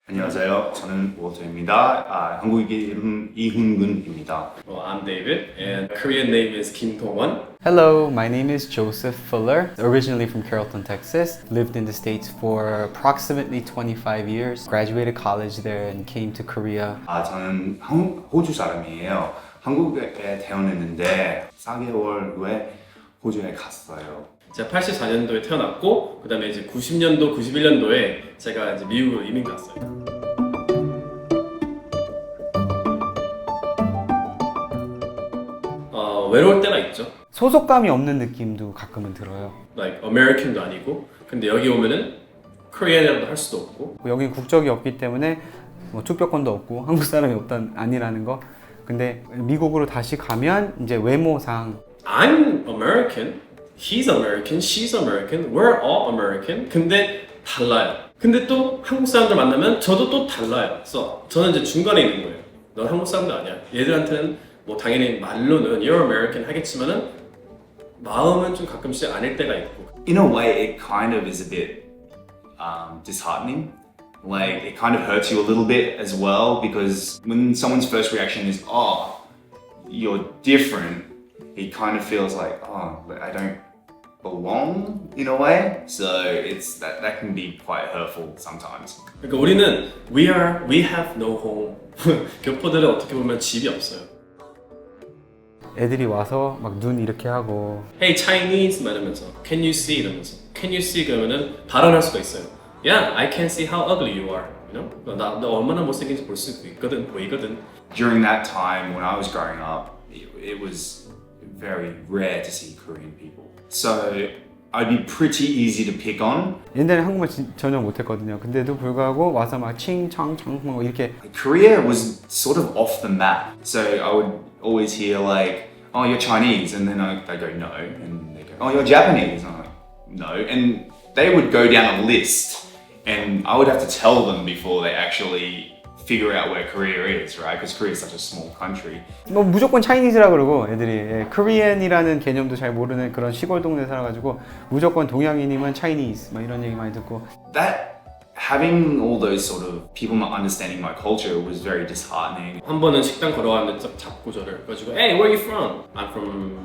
안녕하세요. 저는 워터입니다. 한국 이름 이훈근입니다. I'm David, and Korean name is Kim Dong-won. Hello, my name is Joseph Fuller, originally from Carrollton, Texas. Lived in the States for approximately 25 years. Graduated college there and came to Korea. 저는 호주 사람이에요. 한국에 태어났는데 4개월 후에 호주에 갔어요. 제가 84년도에 태어났고, 그 다음에 이제 90년도, 91년도에 제가 이제 미국으로 이민 갔어요. 외로울 때가 있죠. 소속감이 없는 느낌도 가끔은 들어요. Like American도 아니고, 근데 여기 오면은 Korean이라도 할 수도 없고. 여긴 국적이 없기 때문에 뭐 투표권도 없고 한국 사람이 아니라는 거. 근데 미국으로 다시 가면 이제 외모상 I'm American, he's American, she's American, we're all American. 근데 달라요. 근데 또 한국 사람들 만나면 저도 또 달라요. 그래서 저는 이제 중간에 있는 거예요. 넌 한국 사람도 아니야. 얘들한테는 뭐 당연히 말로는 You're American 하겠지만은 마음은 좀 가끔씩 아닐 때가 있고. In a way, it kind of is a bit disheartening. Like, it kind of hurts you a little bit as well because when someone's first reaction is, oh, you're different, it kind of feels like, oh, I don't belong in a way. So it's that can be quite hurtful sometimes. 그러니까 우리는 we have no home. 교포들은 어떻게 보면 집이 없어요. 애들이 와서 막 눈 이렇게 하고 Hey Chinese 말하면서 Can you see 이러면서 Can you see 그러면은 발언할 수가 있어요. Yeah, I can see how ugly you are. You know? 나 얼마나 못생긴지 볼 수 있거든, 보이거든. During that time when I was growing up, it was very rare to see Korean people. So I'd be pretty easy to pick on. 옛날에 한국말 전혀 못했거든요. 근데도 불구하고 와서 막 칭창창 뭐 이렇게 Korea was sort of off the map. So I would always hear like, oh, you're Chinese. And then I go, no. And they go, oh, you're Japanese. And I'm like, no. And they would go down a list. And I would have to tell them before they actually figure out where Korea is, right? Because Korea is such a small country. 뭐 무조건 차이니즈라 그러고 애들이 코리안이라는 개념도 잘 모르는 그런 시골 동네 살아가지고 무조건 동양인이면 차이니즈 막 이런 얘기 많이 듣고 That having all those sort of people not understanding my culture was very disheartening. 한 번은 식당 걸어가는데 딱 잡고 저를 그래가지고 Hey, where are you from? I'm from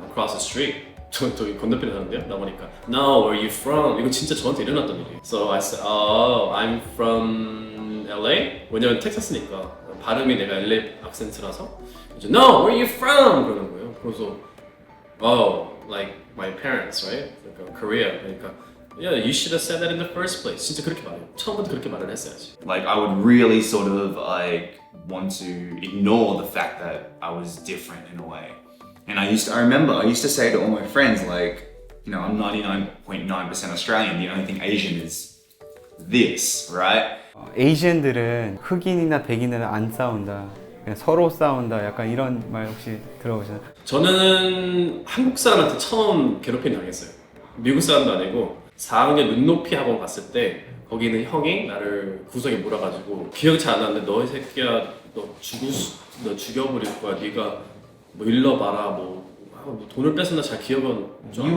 across the street. 저기 건너편에 사는데요? 나보니까 No, where are you from? 이거 진짜 저한테 일어났던 일이에요. So I said, Oh, I'm from LA? 왜냐면 텍사스니까 발음이 내가 LA 악센트라서 이제 No, where are you from? 그러는 거예요. 그래서 Oh, like my parents, right? 그러니까 Korea. 그러니까 Yeah, you should have said that in the first place. 진짜 그렇게 말해요. 처음부터 그렇게 말을 했어야지. Like I would really sort of like want to ignore the fact that I was different in a way. And I remember I used to say to all my friends like, you know, I'm 99.9% Australian. The only thing Asian is this, right? 에이시안들은 흑인이나 백인이나 안 싸운다. 그냥 서로 싸운다. 약간 이런 말 혹시 들어보셨나요? 저는 한국 사람한테 처음 괴롭힘 당했어요. 미국 사람도 아니고 4학년 눈높이 학원 갔을 때 거기 있는 형이 나를 구석에 몰아가지고 기억이 잘 안 나는데 너 이 새끼야 너 죽여버릴 거야. 네가 뭐 일러봐라 뭐 돈을 뺏었나 잘 기억은 좀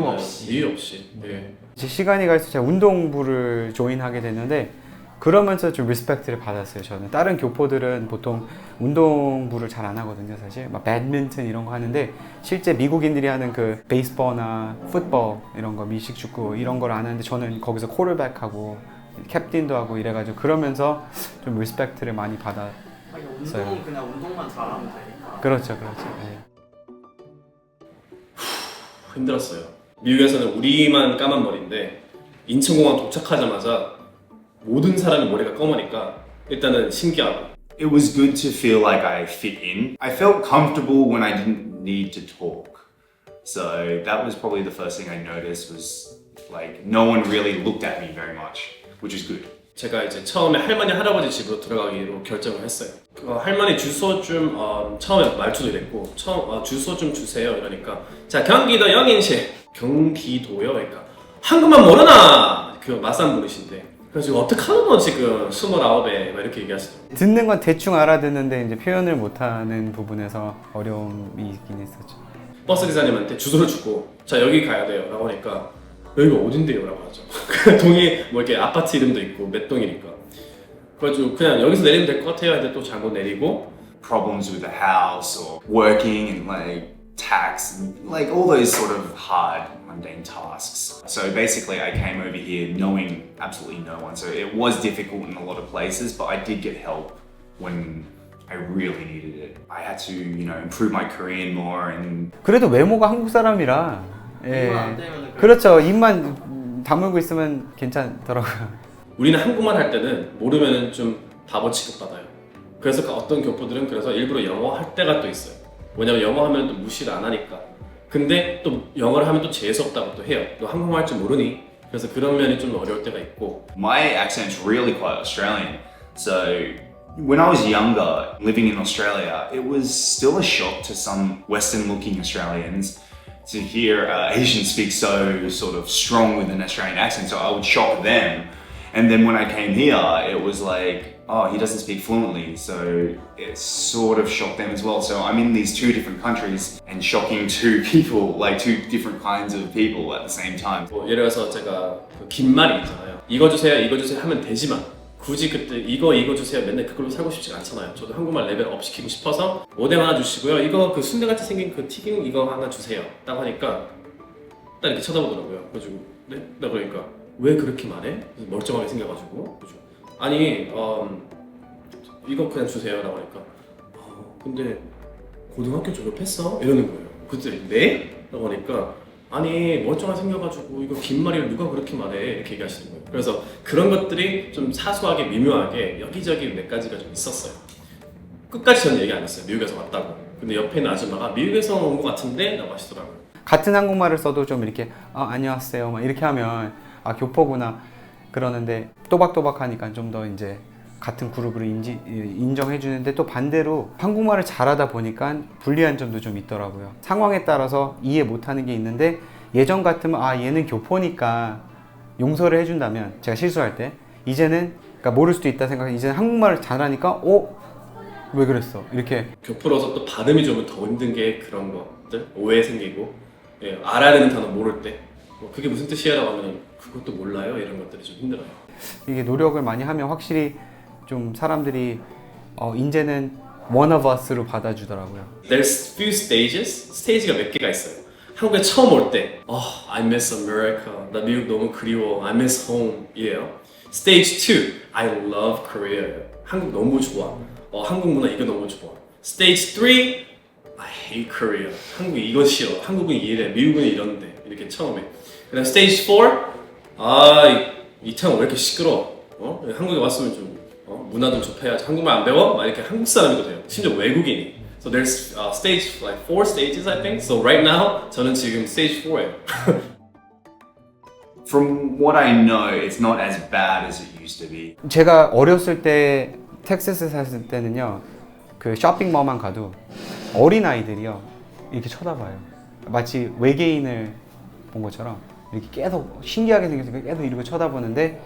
이유 없이. 네. 제 시간이 갈수록 제가 운동부를 조인하게 됐는데 그러면서 좀 리스펙트를 받았어요. 저는 다른 교포들은 보통 운동부를 잘 안 하거든요. 사실 막 배드민턴 이런 거 하는데 실제 미국인들이 하는 그 베이스볼이나 풋볼 이런 거 미식축구 이런 걸 안 하는데 저는 거기서 쿼터백하고 캡틴도 하고 이래가지고 그러면서 좀 리스펙트를 많이 받았어요. 운동은 그냥 운동만 잘하면 되니까. 그렇죠. 네. 힘들었어요. 미국에서는 우리만 까만 머리인데 인천공항 도착하자마자 모든 사람이 머리가 검으니까 일단은 신기하고. It was good to feel like I fit in. I felt comfortable when I didn't need to talk. So that was probably the first thing I noticed was like no one really looked at me very much, which is good. 제가 이제 처음에 할머니 할아버지 집으로 들어가기로 결정을 했어요. 할머니 주소 좀 처음에 말투도 이랬고 주소 좀 주세요 이러니까 자 경기도 영인시 경기도요 그러니까 한국말 모르나 그 마산 분이신데 그래서 어떡하는 너 지금 29에 막 이렇게 얘기하시더라고요. 듣는 건 대충 알아듣는데 이제 표현을 못하는 부분에서 어려움이 있긴 했었죠. 버스 기사님한테 주소를 주고 자 여기 가야 돼요 라고 하니까 여기가 어딘데요? 라고 하죠. 동이 뭐 이렇게 아파트 이름도 있고 몇 동이니까 그래가지고 그냥 여기서 내리면 될 것 같아요. 근데 또 잘못 내리고 Problems with the house or working and like tax and like all those sort of hard mundane tasks. So basically I came over here knowing absolutely no one. So it was difficult in a lot of places, but I did get help when I really needed it. I had to, improve my Korean more and 그래도 외모가 한국 사람이라 이거 안 되면은 그렇죠. 입만 다물고 있으면 괜찮더라고요. 우리는 한국말 할 때는 모르면은 좀 바보 취급받아요. 그래서 어떤 교포들은 그래서 일부러 영어 할 때가 또 있어요. 왜냐면 영어 하면 또 무시를 안 하니까. 근데 또 영어를 하면 또 재수없다고 또 해요. 너 한국말 할 줄 모르니? 그래서 그런 면이 좀 어려울 때가 있고. my accent's really quite Australian. So when I was younger, living in Australia, it was still a shock to some Western-looking Australians to hear Asians speak so sort of strong with an Australian accent. So I would shock them. And then when I came here, it was like, oh, he doesn't speak fluently. So it sort of shocked them as well. So I'm in these two different countries and shocking two people, like two different kinds of people at the same time. 뭐 예를 들어서 제가 그 긴 말이 있잖아요. 이거 주세요 하면 되지만 굳이 그때 이거 주세요 맨날 그걸로 살고 싶지가 않잖아요. 저도 한국말 레벨 업 시키고 싶어서 오뎅 하나 주시고요. 이거 그 순대같이 생긴 그 튀김 이거 하나 주세요. 딱 하니까 딱 이렇게 쳐다보더라고요. 그래가지고 네? 나 그러니까 왜 그렇게 말해? 멀쩡하게 생겨가지고 그죠? 아니 이거 그냥 주세요 라고 하니까 근데 고등학교 졸업했어? 이러는 거예요. 그때 네? 라고 하니까 아니 멀쩡하게 생겨가지고 이거 긴 말이를 누가 그렇게 말해? 이렇게 얘기하시는 거예요. 그래서 그런 것들이 좀 사소하게 미묘하게 여기저기 몇 가지가 좀 있었어요. 끝까지 저는 얘기 안 했어요. 미국에서 왔다고. 근데 옆에 있는 아줌마가 미국에서 온 것 같은데? 라고 하시더라고요. 같은 한국말을 써도 좀 이렇게 안녕하세요 막 이렇게 하면 교포구나 그러는데 또박또박 하니까 좀 더 이제 같은 그룹으로 인정해 주는데 또 반대로 한국말을 잘하다 보니까 불리한 점도 좀 있더라고요. 상황에 따라서 이해 못하는 게 있는데 예전 같으면 얘는 교포니까 용서를 해준다면 제가 실수할 때 이제는 그러니까 모를 수도 있다 생각해 이제는 한국말을 잘하니까 왜 그랬어 이렇게 교포로서 또 발음이 좀 더 힘든 게 그런 것들 오해 생기고 알아야 되는 단어 모를 때 그게 무슨 뜻이야 라고 하면 그것도 몰라요 이런 것들이 좀 힘들어요. 이게 노력을 많이 하면 확실히 좀 사람들이 이제는 one of us로 받아주더라고요. There's few stages, 스테이지가 몇 개가 있어요. 한국에 처음 올 때 I miss America, 나 미국 너무 그리워, I miss home 이에요. Stage 2, I love Korea, 한국 너무 좋아, 한국 문화 이거 너무 좋아. Stage 3, I hate Korea, 한국 이거 싫어, 한국은 이래, 미국은 이런데 이렇게 처음에. 그다음 Stage 4, 이창 왜 이렇게 시끄러워? 한국에 왔으면 좀 문화 좀 접해야지. 한국말 안 배워? 막 이렇게 한국 사람이도 돼요. 심지어 외국인이. So there's stage like 4 stages I think. So right now 저는 지금 stage 4예요. From what I know, it's not as bad as it used to be. 제가 어렸을 때 텍사스 살았을 때는요 그 쇼핑몰만 가도 어린 아이들이요 이렇게 쳐다봐요. 마치 외계인을 본 것처럼 이렇게 계속 신기하게 생겨서 계속 이렇게 쳐다보는데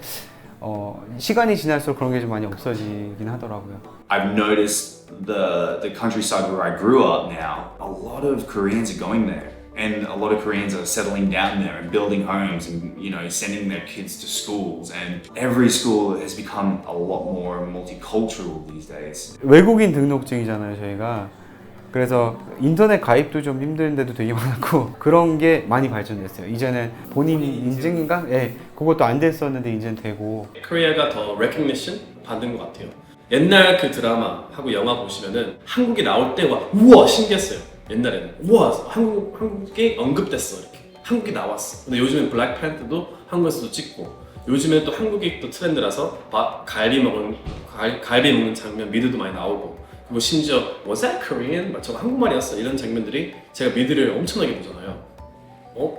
시간이 지날수록 그런 게 좀 많이 없어지긴 하더라고요. I've noticed the countryside where I grew up now, a lot of Koreans are going there. And a lot of Koreans are settling down there and building homes and, sending their kids to schools. And every school has become a lot more multicultural these days. 외국인 등록증이잖아요, 저희가. 그래서 인터넷 가입도 좀 힘든 데도 되게 많았고 그런 게 많이 발전됐어요. 이제는 본인 인증인가? 그것도 안 됐었는데 이제는 되고. 코리아가 더 recognition 받는 것 같아요. 옛날 그 드라마하고 영화 보시면은 한국에 나올 때 우와 신기했어요. 옛날에는 우와 한국이 언급됐어 이렇게 한국이 나왔어. 근데 요즘엔 블랙팬터도 한국에서도 찍고 요즘엔 또 한국이 또 트렌드라서 갈비 먹는 장면 미드도 많이 나오고 그리고 심지어 Was that Korean? 저거 한국말이었어 이런 장면들이 제가 미드를 엄청나게 보잖아요.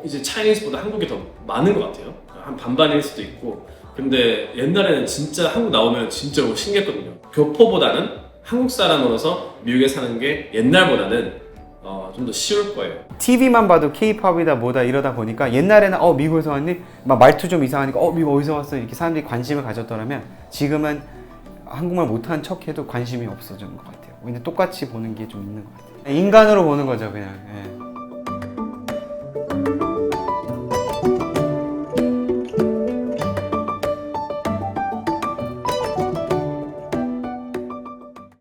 이제 차이니즈보다 한국이 더 많은 것 같아요. 한 반반일 수도 있고 근데 옛날에는 진짜 한국 나오면 진짜 신기했거든요. 교포보다는 한국 사람으로서 미국에 사는 게 옛날보다는 좀 더 쉬울 거예요. TV만 봐도 K-팝이다 뭐다 이러다 보니까 옛날에는 미국에서 왔니? 막 말투 좀 이상하니까 미국 어디서 왔어? 이렇게 사람들이 관심을 가졌더라면 지금은 한국말 못하는 척해도 관심이 없어지는 것 같아요. 근데 똑같이 보는 게 좀 있는 것 같아요. 인간으로 보는 거죠 그냥.